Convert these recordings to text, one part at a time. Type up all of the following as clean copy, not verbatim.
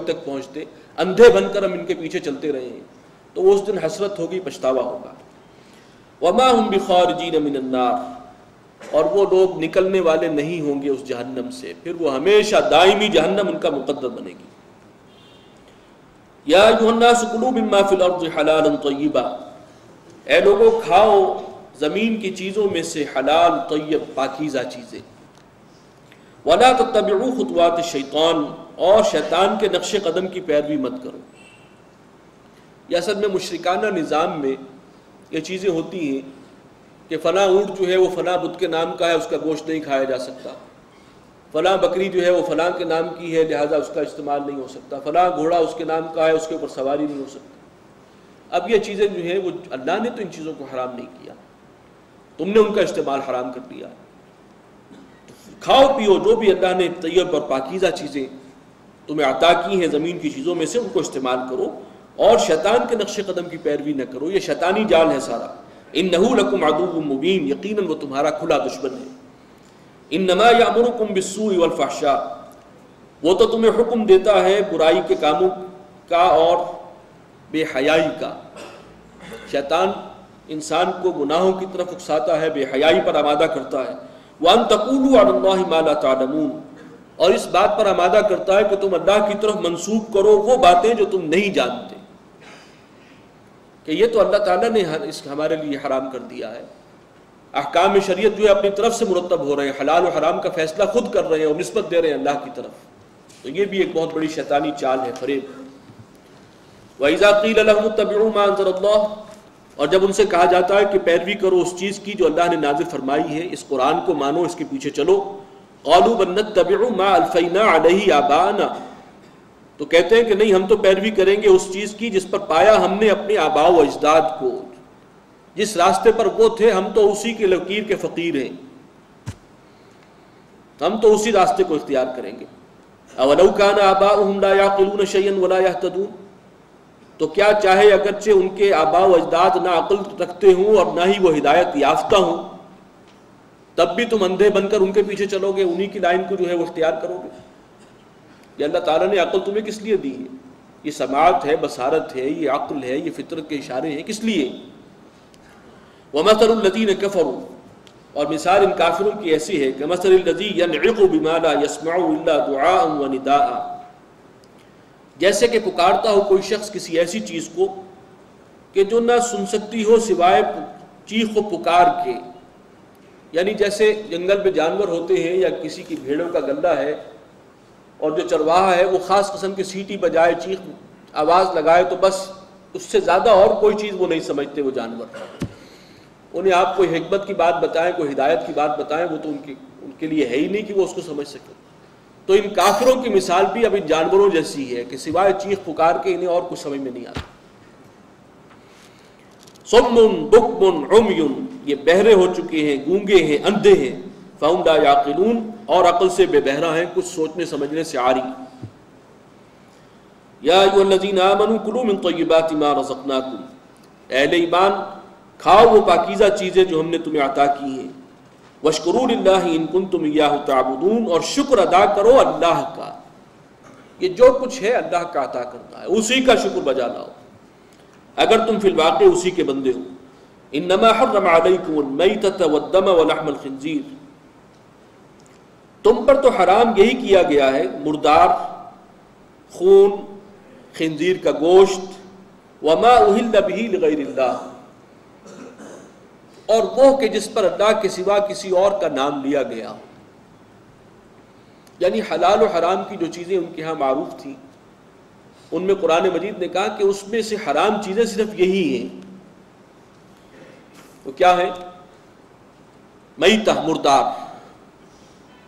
تک پہنچتے، اندھے بن کر ہم ان کے پیچھے چلتے رہے ہیں، تو اس دن حسرت ہوگی، پچھتاوا ہوگا۔ وما هم بخارجین من النار، اور وہ لوگ نکلنے والے نہیں ہوں گے اس جہنم سے، پھر وہ ہمیشہ دائمی جہنم ان کا مقدر بنے گی۔ یا ایھا الناس کلوا مما فی الارض حلالا طیبا، اے لوگو کھاؤ زمین کی چیزوں میں سے حلال طیب پاکیزہ چیزیں۔ ولا تتبعوا خطوات الشیطان، اور شیطان کے نقش قدم کی پیروی مت کرو۔ یہ اصل میں مشرکانہ نظام میں یہ چیزیں ہوتی ہیں کہ فلاں اونٹ جو ہے وہ فلاں بت کے نام کا ہے، اس کا گوشت نہیں کھایا جا سکتا، فلاں بکری جو ہے وہ فلاں کے نام کی ہے لہذا اس کا استعمال نہیں ہو سکتا، فلاں گھوڑا اس کے نام کا ہے اس کے اوپر سواری نہیں ہو سکتی۔ اب یہ چیزیں جو ہیں وہ اللہ نے تو ان چیزوں کو حرام نہیں کیا، تم نے ان کا استعمال حرام کر دیا۔ کھاؤ پیو جو بھی اللہ نے طیب اور پاکیزہ چیزیں تمہیں عطا کی ہیں زمین کی چیزوں میں سے، ان کو استعمال کرو، اور شیطان کے نقش قدم کی پیروی نہ کرو، یہ شیطانی جال ہے سارا۔ انہ لکم عدو مبین، یقیناً وہ تمہارا کھلا دشمن ہے۔ انما یامرکم بالسوء والفحشاء، وہ تو تمہیں حکم دیتا ہے برائی کے کاموں کا اور بے حیائی کا۔ شیطان انسان کو گناہوں کی طرف اکساتا ہے، بے حیائی پر آمادہ کرتا ہے۔ وَأَن تَقُولُوا عَلَى اللَّهِ مَا لَا تَعْلَمُونَ، اور اس بات پر آمادہ کرتا ہے کہ تم اللہ کی طرف منسوب کرو وہ باتیں جو تم نہیں جانتے، کہ یہ تو اللہ تعالیٰ نے ہمارے لیے حرام کر دیا ہے۔ احکام شریعت جو ہے اپنی طرف سے مرتب ہو رہے ہیں، حلال و حرام کا فیصلہ خود کر رہے ہیں اور نسبت دے رہے ہیں اللہ کی طرف، تو یہ بھی ایک بہت بڑی شیطانی چال ہے، فریب۔ وَإِذَا قِيلَ لَهُمُ اتَّبِعُوا مَا أَنزَلَ اللَّهُ، اور جب ان سے کہا جاتا ہے کہ پیروی کرو اس چیز کی جو اللہ نے نازل فرمائی ہے، اس قرآن کو مانو، اس کے پیچھے چلو، قالوا بل نتبع ما الفینا علیہ آباءنا، تو کہتے ہیں کہ نہیں ہم تو پیروی کریں گے اس چیز کی جس پر پایا ہم نے اپنے آباء و اجداد کو، جس راستے پر وہ تھے ہم تو اسی کے لکیر کے فقیر ہیں، ہم تو اسی راستے کو اختیار کریں گے۔ اولو کان آباؤہم لا یعقلون شیئا ولا یہتدون، تو کیا چاہے اگرچہ ان کے آباء و اجداد نہ عقل رکھتے ہوں اور نہ ہی وہ ہدایت یافتہ ہوں، تب بھی تم اندھے بن کر ان کے پیچھے چلو گے، انہی کی لائن کو جو ہے وہ اختیار کرو گے۔ یہ اللہ تعالیٰ نے عقل تمہیں کس لیے دی ہے؟ یہ سماعت ہے، بصارت ہے، یہ عقل ہے، یہ فطرت کے اشارے ہیں، کس لیے؟ وَمَثَلُ الَّذِينَ كَفَرُوا، اور مثال ان کافروں کی ایسی ہے کہ مَثَلِ الَّذِي يَنْعِقُ بِمَا لَا يَسْمَعُ إِلَّا دُعَاءً وَنِدَاءً، جیسے کہ پکارتا ہو کوئی شخص کسی ایسی چیز کو کہ جو نہ سن سکتی ہو سوائے چیخ و پکار کے، یعنی جیسے جنگل میں جانور ہوتے ہیں یا کسی کی بھیڑوں کا گلہ ہے اور جو چرواہا ہے وہ خاص قسم کی سیٹی بجائے، چیخ آواز لگائے تو بس اس سے زیادہ اور کوئی چیز وہ نہیں سمجھتے وہ جانور۔ انہیں آپ کوئی حکمت کی بات بتائیں، کوئی ہدایت کی بات بتائیں، وہ تو ان کے لیے ہے ہی نہیں کہ وہ اس کو سمجھ سکے۔ تو ان کافروں کی مثال بھی اب ان جانوروں جیسی ہے کہ سوائے چیخ پکار کے انہیں اور کچھ سمجھ میں نہیں آتا۔ صم بکم عمی، یہ بہرے ہو چکے ہیں، گونگے ہیں، اندھے ہیں، فہم لا یعقلون، اور عقل سے بے بہرا ہیں، کچھ سوچنے سمجھنے سے عاری۔ یا ایھا الذین آمنوا کلوا من طیبات ما رزقناکم، اہل ایمان کھاؤ وہ پاکیزہ چیزیں جو ہم نے تمہیں عطا کی ہیں، واشکروا للہ ان کنتم ایاہ تعبدون، اور شکر ادا کرو اللہ کا، یہ جو کچھ ہے اللہ کا عطا کرنا ہے، اسی کا شکر بجا لاؤ اگر تم فی الواقع اسی کے بندے ہو۔ انما حرم علیکم المیتۃ والدم ولحم الخنزیر، تم پر تو حرام یہی کیا گیا ہے مردار، خون، خنزیر کا گوشت، وما اہل بہ لغیر اللہ، اور وہ کہ جس پر اللہ کے سوا کسی اور کا نام لیا گیا، یعنی حلال و حرام کی جو چیزیں ان کے ہاں معروف تھیں ان میں قرآن مجید نے کہا کہ اس میں سے حرام چیزیں صرف یہی ہیں۔ وہ کیا ہے؟ میتہ، مردار،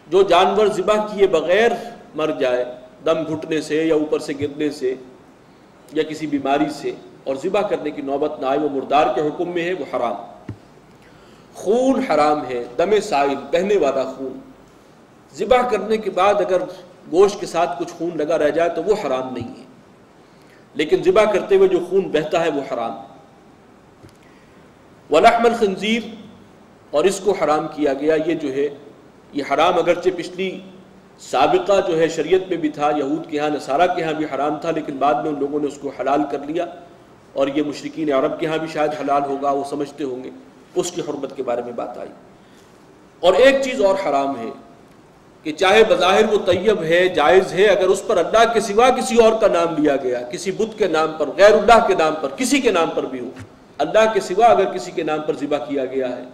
جو جانور ذبح کیے بغیر مر جائے، دم گھٹنے سے یا اوپر سے گرنے سے یا کسی بیماری سے، اور ذبح کرنے کی نوبت نہ آئے، وہ مردار کے حکم میں ہے، وہ حرام۔ خون حرام ہے، دم سائل، بہنے والا خون، ذبح کرنے کے بعد اگر گوشت کے ساتھ کچھ خون لگا رہ جائے تو وہ حرام نہیں ہے، لیکن ذبح کرتے ہوئے جو خون بہتا ہے وہ حرام۔ ولحم الخنزیر، اور اس کو حرام کیا گیا، یہ جو ہے یہ حرام اگرچہ پچھلی سابقہ جو ہے شریعت میں بھی تھا، یہود کے ہاں نصارہ کے ہاں بھی حرام تھا، لیکن بعد میں ان لوگوں نے اس کو حلال کر لیا، اور یہ مشرکین عرب کے ہاں بھی شاید حلال ہوگا، وہ سمجھتے ہوں گے، اس کی حرمت کے بارے میں بات آئی۔ اور ایک چیز اور حرام ہے کہ چاہے بظاہر وہ طیب ہے، جائز ہے، اگر اس پر اللہ کے سوا کسی اور کا نام لیا گیا، کسی بت کے نام پر، غیر اللہ کے نام پر، کسی کے نام پر بھی ہو، اللہ کے سوا اگر کسی کے نام پر ذبح کیا گیا ہے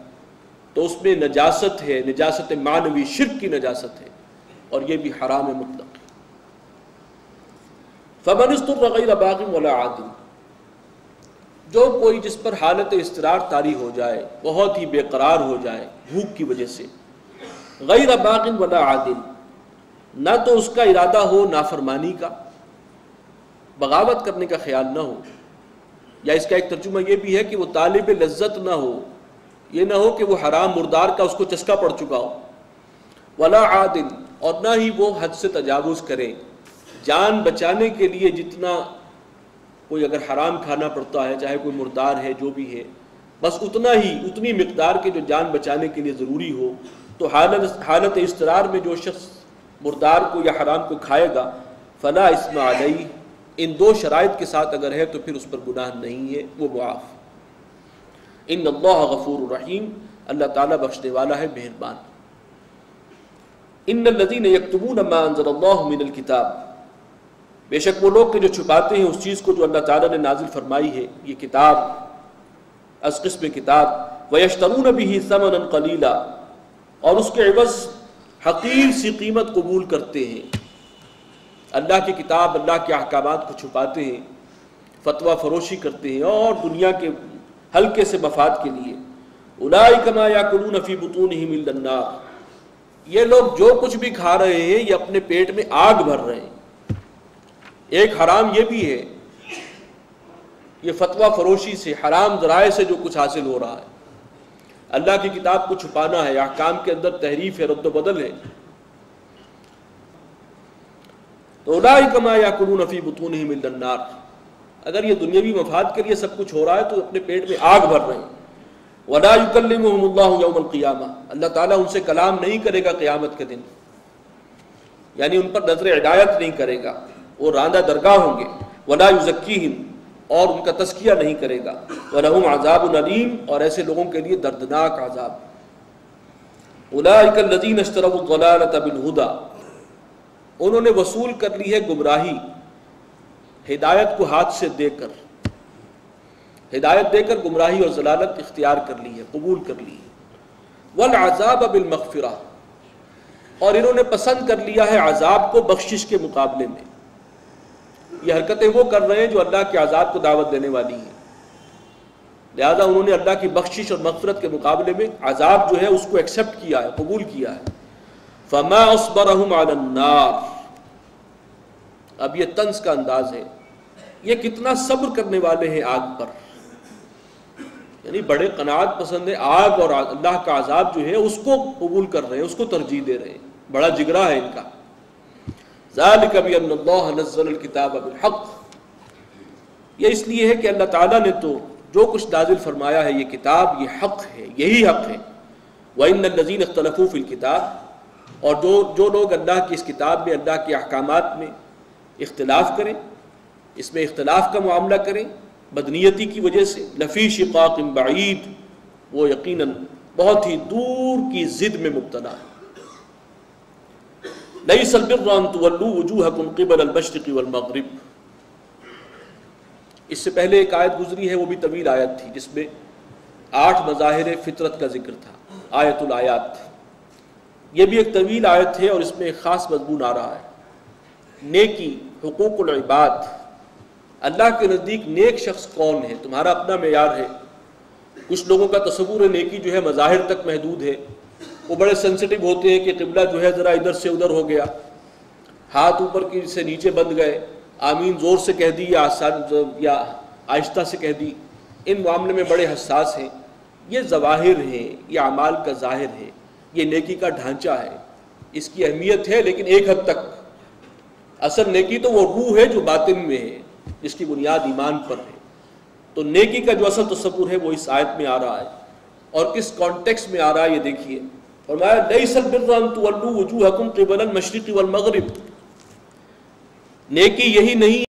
تو اس میں نجاست ہے، نجاست معنوی، شرک کی نجاست ہے، اور یہ بھی حرام مطلق۔ فمن اضطر غیر باغ ولا عاد، جو کوئی جس پر حالت اضطرار طاری ہو جائے، بہت ہی بے قرار ہو جائے بھوک کی وجہ سے، غیر باغ ولا عاد، نہ تو اس کا ارادہ ہو نافرمانی کا، بغاوت کرنے کا خیال نہ ہو، یا اس کا ایک ترجمہ یہ بھی ہے کہ وہ طالب لذت نہ ہو، یہ نہ ہو کہ وہ حرام مردار کا اس کو چسکا پڑ چکا ہو، ولا عاد، اور نہ ہی وہ حد سے تجاوز کرے، جان بچانے کے لیے جتنا کوئی اگر حرام کھانا پڑتا ہے، چاہے کوئی مردار ہے جو بھی ہے، بس اتنا ہی، اتنی مقدار کے جو جان بچانے کے لیے ضروری ہو، تو حالت اضطرار میں جو شخص مردار کو یا حرام کو کھائے گا، فلا اسم علیہ، ان دو شرائط کے ساتھ اگر ہے تو پھر اس پر گناہ نہیں ہے، وہ معاف۔ ان اللہ غفور رحیم، اللہ تعالیٰ بخشنے والا ہے، مہربان۔ ان الذین یکتمون ما انزل اللہ من الکتاب، بے شک وہ لوگ کہ جو چھپاتے ہیں اس چیز کو جو اللہ تعالیٰ نے نازل فرمائی ہے، یہ کتاب از قسم کتاب، ویشترون به ثمنا قلیلا، اور اس کے عوض حقیر سی قیمت قبول کرتے ہیں، اللہ کی کتاب، اللہ کے احکامات کو چھپاتے ہیں، فتویٰ فروشی کرتے ہیں، اور دنیا کے ہلکے سے مفاد کے لیے، اولئک ما یاکلون فی بطونہم الا النار، یہ لوگ جو کچھ بھی کھا رہے ہیں یہ اپنے پیٹ میں آگ بھر رہے ہیں۔ ایک حرام یہ بھی ہے، یہ فتویٰ فروشی سے، حرام ذرائع سے جو کچھ حاصل ہو رہا ہے، اللہ کی کتاب کو چھپانا ہے، احکام کے اندر تحریف ہے، رد و بدل ہے، تو اولئک ما یاکلون فی بطونہم الا النار، اگر یہ دنیاوی مفاد کے لیے سب کچھ ہو رہا ہے تو اپنے پیٹ میں آگ بھر رہے ہیں۔ وَلَا يُكَلِّمُهُمُ اللَّهُ يَوْمَ الْقِيَامَةِ، اللہ تعالیٰ ان سے کلام نہیں کرے گا قیامت کے دن، یعنی ان پر نظر عنایت نہیں کرے گا، وہ راندہ درگاہ ہوں گے۔ وَلَا يُزَكِّيهِمْ، اور ان کا تزکیہ نہیں کرے گا۔ وَلَهُمْ عَذَابٌ أَلِيمٌ، اور ایسے لوگوں کے لیے دردناک عذاب۔ أُولَئِكَ الَّذِينَ اشْتَرَوُا الضَّلَالَةَ بِالْهُدَى، انہوں نے وصول کر لی ہے گمراہی ہدایت کو ہاتھ سے دے کر، ہدایت دے کر گمراہی اور ضلالت اختیار کر لی ہے، قبول کر لی ہے۔ والعذاب بالمغفرہ، اور انہوں نے پسند کر لیا ہے عذاب کو بخشش کے مقابلے میں۔ یہ حرکتیں وہ کر رہے ہیں جو اللہ کے عذاب کو دعوت دینے والی ہیں، لہذا انہوں نے اللہ کی بخشش اور مغفرت کے مقابلے میں عذاب جو ہے اس کو ایکسپٹ کیا ہے، قبول کیا ہے۔ فما اصبرهم علی النار، اب یہ طنز کا انداز ہے، یہ کتنا صبر کرنے والے ہیں آگ پر، یعنی بڑے قناعت پسند ہیں، آگ اور اللہ کا عذاب جو ہے اس کو قبول کر رہے ہیں، اس کو ترجیح دے رہے ہیں، بڑا جگرا ہے ان کا۔ ذالک بان اللہ نزل الکتاب بالحق، یہ اس لیے ہے کہ اللہ تعالیٰ نے تو جو کچھ نازل فرمایا ہے یہ کتاب، یہ حق ہے، یہی حق ہے۔ وان الذین اختلفوا فی الکتاب، اور جو لوگ اللہ کی اس کتاب میں، اللہ کے احکامات میں اختلاف کریں، اس میں اختلاف کا معاملہ کریں بدنیتی کی وجہ سے، لفی شقاق بعید، وہ یقیناً بہت ہی دور کی ضد میں مبتلا ہے۔ لیس البر ان تولوا وجوہکم قبل المشرق والمغرب، اس سے پہلے ایک آیت گزری ہے، وہ بھی طویل آیت تھی، جس میں 8 مظاہر فطرت کا ذکر تھا، آیت الآیات۔ یہ بھی ایک طویل آیت ہے اور اس میں ایک خاص مضمون آ رہا ہے، نیکی، حقوق العباد، اللہ کے نزدیک نیک شخص کون ہے، تمہارا اپنا معیار ہے۔ کچھ لوگوں کا تصور ہے نیکی جو ہے مظاہر تک محدود ہے، وہ بڑے سینسٹیو ہوتے ہیں کہ قبلہ جو ہے ذرا ادھر سے ادھر ہو گیا، ہاتھ اوپر کی سے نیچے بند گئے، آمین زور سے کہہ دی یا آہستہ سے کہہ دی، ان معاملے میں بڑے حساس ہیں۔ یہ ظواہر ہیں، یہ اعمال کا ظاہر ہے، یہ نیکی کا ڈھانچہ ہے، اس کی اہمیت ہے لیکن ایک حد تک۔ اصل نیکی تو وہ روح ہے جو باطن میں ہے، جس کی بنیاد ایمان پر ہے۔ تو نیکی کا جو اصل تصور ہے وہ اس آیت میں آ رہا ہے، اور کس کانٹیکس میں آ رہا ہے یہ دیکھیے۔ فرمایا لیس البر ان تولوا وجوہکم قبل المشرق والمغرب، نیکی یہی نہیں